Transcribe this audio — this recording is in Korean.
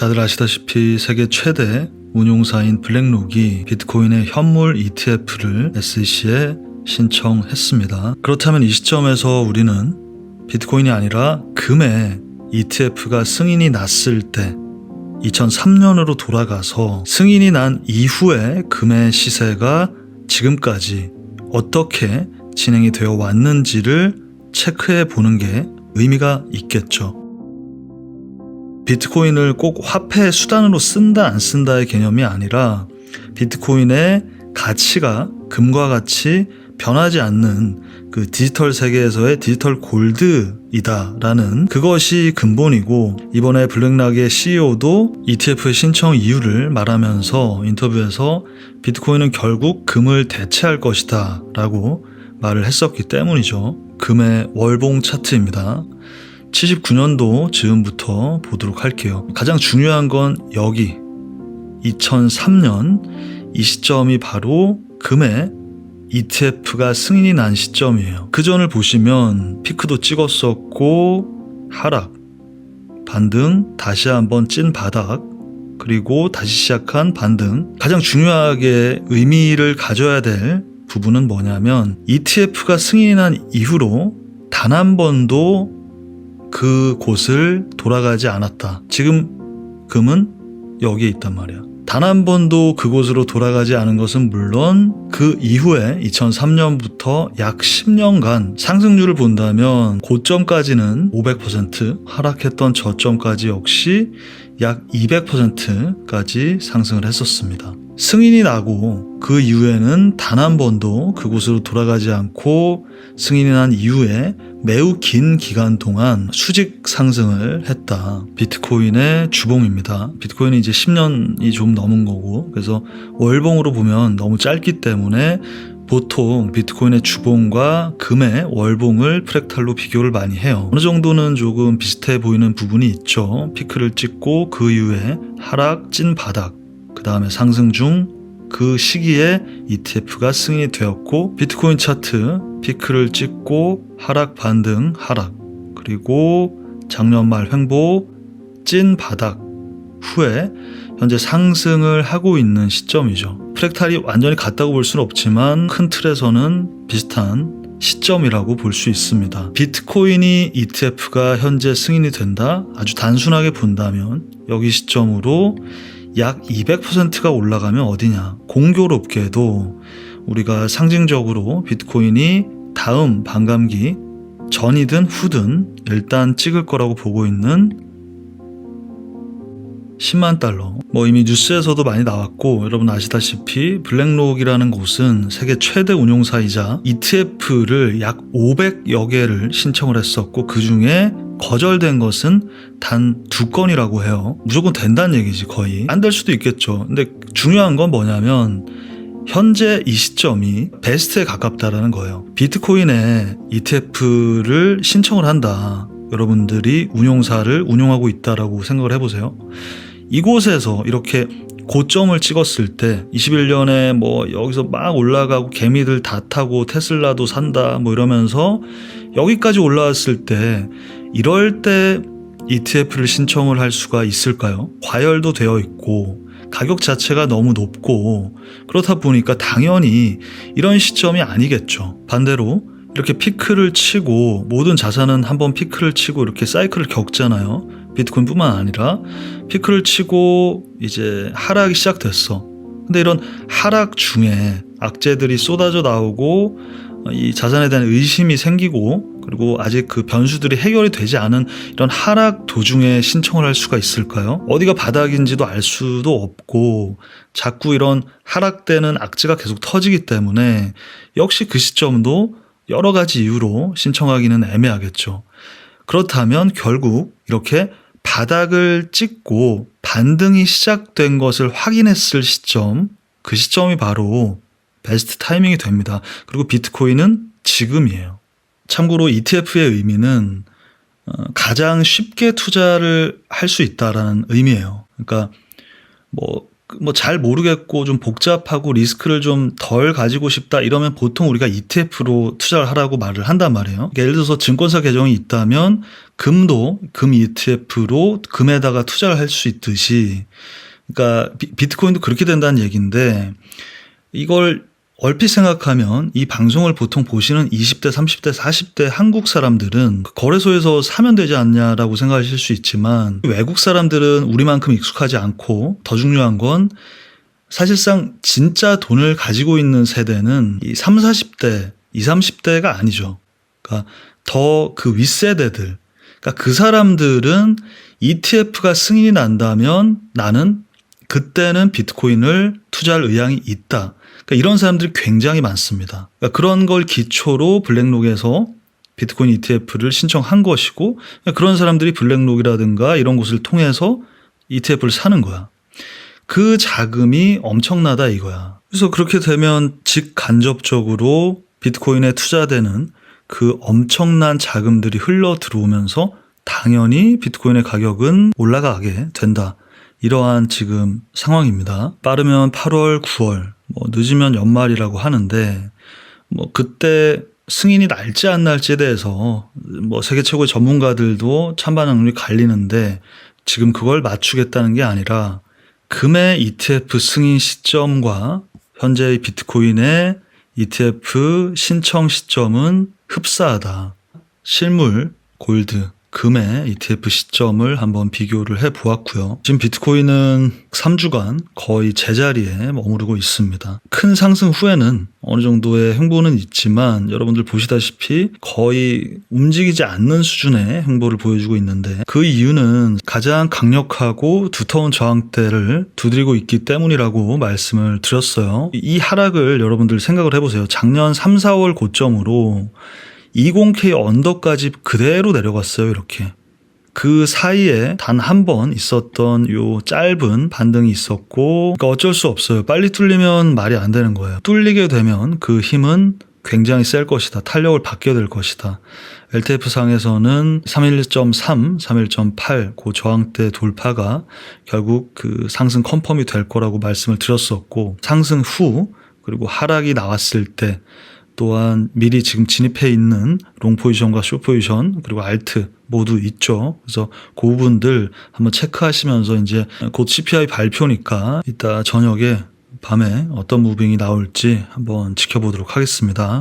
다들 아시다시피 세계 최대 운용사인 블랙록이 비트코인의 현물 ETF를 SEC에 신청했습니다. 그렇다면 이 시점에서 우리는 비트코인이 아니라 금의 ETF가 승인이 났을 때 2003년으로 돌아가서 승인이 난 이후에 금의 시세가 지금까지 어떻게 진행이 되어 왔는지를 체크해 보는 게 의미가 있겠죠. 비트코인을 꼭 화폐 수단으로 쓴다 안 쓴다의 개념이 아니라 비트코인의 가치가 금과 같이 변하지 않는 그 디지털 세계에서의 디지털 골드이다라는 그것이 근본이고, 이번에 블랙락의 CEO도 ETF의 신청 이유를 말하면서 인터뷰에서 비트코인은 결국 금을 대체할 것이다 라고 말을 했었기 때문이죠. 금의 월봉 차트입니다. 79년도 즈음부터 보도록 할게요. 가장 중요한 건 여기 2003년 이 시점이 바로 금의 ETF가 승인이 난 시점이에요. 그 전을 보시면 피크도 찍었었고 하락, 반등, 다시 한번 찐 바닥, 그리고 다시 시작한 반등. 가장 중요하게 의미를 가져야 될 부분은 뭐냐면 ETF가 승인이 난 이후로 단 한 번도 그 곳을 돌아가지 않았다. 지금 금은 여기에 있단 말이야. 단 한 번도 그곳으로 돌아가지 않은 것은 물론 그 이후에 2003년부터 약 10년간 상승률을 본다면 고점까지는 500%, 하락했던 저점까지 역시 약 200%까지 상승을 했었습니다. 승인이 나고 그 이후에는 단 한 번도 그곳으로 돌아가지 않고 승인이 난 이후에 매우 긴 기간 동안 수직 상승을 했다. 비트코인의 주봉입니다. 비트코인이 이제 10년이 좀 넘은 거고, 그래서 월봉으로 보면 너무 짧기 때문에 보통 비트코인의 주봉과 금의 월봉을 프랙탈로 비교를 많이 해요. 어느 정도는 조금 비슷해 보이는 부분이 있죠. 피크를 찍고 그 이후에 하락, 찐 바닥, 그 다음에 상승 중 그 시기에 ETF가 승인이 되었고, 비트코인 차트 피크를 찍고 하락, 반등, 하락, 그리고 작년 말 횡보, 찐 바닥 후에 현재 상승을 하고 있는 시점이죠. 프랙탈이 완전히 같다고 볼 수는 없지만 큰 틀에서는 비슷한 시점이라고 볼 수 있습니다. 비트코인이 ETF가 현재 승인이 된다? 아주 단순하게 본다면 여기 시점으로 약 200%가 올라가면 어디냐? 공교롭게도 우리가 상징적으로 비트코인이 다음 반감기 전이든 후든 일단 찍을 거라고 보고 있는 10만 달러. 이미 뉴스에서도 많이 나왔고, 여러분 아시다시피 블랙록이라는 곳은 세계 최대 운용사이자 ETF를 약 500여 개를 신청을 했었고, 그 중에 거절된 것은 단 2건이라고 해요. 무조건 된다는 얘기지, 거의. 안 될 수도 있겠죠. 근데 중요한 건 뭐냐면 현재 이 시점이 베스트에 가깝다라는 거예요. 비트코인에 ETF를 신청을 한다. 여러분들이 운용사를 운용하고 있다라고 생각을 해보세요. 이곳에서 이렇게 고점을 찍었을 때 21년에 여기서 막 올라가고 개미들 다 타고 테슬라도 산다 이러면서 여기까지 올라왔을 때, 이럴 때 ETF를 신청을 할 수가 있을까요? 과열도 되어 있고 가격 자체가 너무 높고, 그렇다 보니까 당연히 이런 시점이 아니겠죠. 반대로 이렇게 피크를 치고, 모든 자산은 한번 피크를 치고 이렇게 사이클을 겪잖아요. 비트코인뿐만 아니라 피크를 치고 이제 하락이 시작됐어. 근데 이런 하락 중에 악재들이 쏟아져 나오고 이 자산에 대한 의심이 생기고, 그리고 아직 그 변수들이 해결이 되지 않은 이런 하락 도중에 신청을 할 수가 있을까요? 어디가 바닥인지도 알 수도 없고, 자꾸 이런 하락되는 악재가 계속 터지기 때문에 역시 그 시점도 여러 가지 이유로 신청하기는 애매하겠죠. 그렇다면 결국 이렇게 바닥을 찍고 반등이 시작된 것을 확인했을 시점, 그 시점이 바로 베스트 타이밍이 됩니다. 그리고 비트코인은 지금이에요. 참고로 ETF의 의미는 가장 쉽게 투자를 할 수 있다라는 의미예요. 그러니까 잘 모르겠고 좀 복잡하고 리스크를 좀 덜 가지고 싶다 이러면 보통 우리가 ETF로 투자를 하라고 말을 한단 말이에요. 그러니까 예를 들어서 증권사 계정이 있다면 금도 금 ETF로 금에다가 투자를 할 수 있듯이, 그러니까 비트코인도 그렇게 된다는 얘기인데, 이걸 얼핏 생각하면 이 방송을 보통 보시는 20대, 30대, 40대 한국 사람들은 거래소에서 사면 되지 않냐라고 생각하실 수 있지만, 외국 사람들은 우리만큼 익숙하지 않고, 더 중요한 건 사실상 진짜 돈을 가지고 있는 세대는 이 3, 40대, 20, 30대가 아니죠. 그러니까 더 그 윗세대들, 그러니까 그 사람들은 ETF가 승인이 난다면 나는 그때는 비트코인을 투자할 의향이 있다. 그러니까 이런 사람들이 굉장히 많습니다. 그러니까 그런 걸 기초로 블랙록에서 비트코인 ETF를 신청한 것이고, 그런 사람들이 블랙록이라든가 이런 곳을 통해서 ETF를 사는 거야. 그 자금이 엄청나다 이거야. 그래서 그렇게 되면 직간접적으로 비트코인에 투자되는 그 엄청난 자금들이 흘러 들어오면서 당연히 비트코인의 가격은 올라가게 된다. 이러한 지금 상황입니다. 빠르면 8월, 9월, 늦으면 연말이라고 하는데, 그때 승인이 날지 안 날지에 대해서 세계 최고의 전문가들도 찬반 의견이 갈리는데, 지금 그걸 맞추겠다는 게 아니라 금의 ETF 승인 시점과 현재의 비트코인의 ETF 신청 시점은 흡사하다. 실물, 골드, 금의 ETF 시점을 한번 비교를 해보았고요. 지금 비트코인은 3주간 거의 제자리에 머무르고 있습니다. 큰 상승 후에는 어느 정도의 횡보는 있지만 여러분들 보시다시피 거의 움직이지 않는 수준의 횡보를 보여주고 있는데, 그 이유는 가장 강력하고 두터운 저항대를 두드리고 있기 때문이라고 말씀을 드렸어요. 이 하락을 여러분들 생각을 해보세요. 작년 3, 4월 고점으로 20K 언더까지 그대로 내려갔어요. 이렇게. 그 사이에 단 한 번 있었던 요 짧은 반등이 있었고, 그러니까 어쩔 수 없어요. 빨리 뚫리면 말이 안 되는 거예요. 뚫리게 되면 그 힘은 굉장히 셀 것이다. 탄력을 받게 될 것이다. LTF상에서는 31.3, 31.8 그 저항대 돌파가 결국 그 상승 컨펌이 될 거라고 말씀을 드렸었고, 상승 후 그리고 하락이 나왔을 때 또한 미리 지금 진입해 있는 롱 포지션과 숏 포지션 그리고 알트 모두 있죠. 그래서 그 부분들 한번 체크하시면서 이제 곧 CPI 발표니까 이따 저녁에 밤에 어떤 무빙이 나올지 한번 지켜보도록 하겠습니다.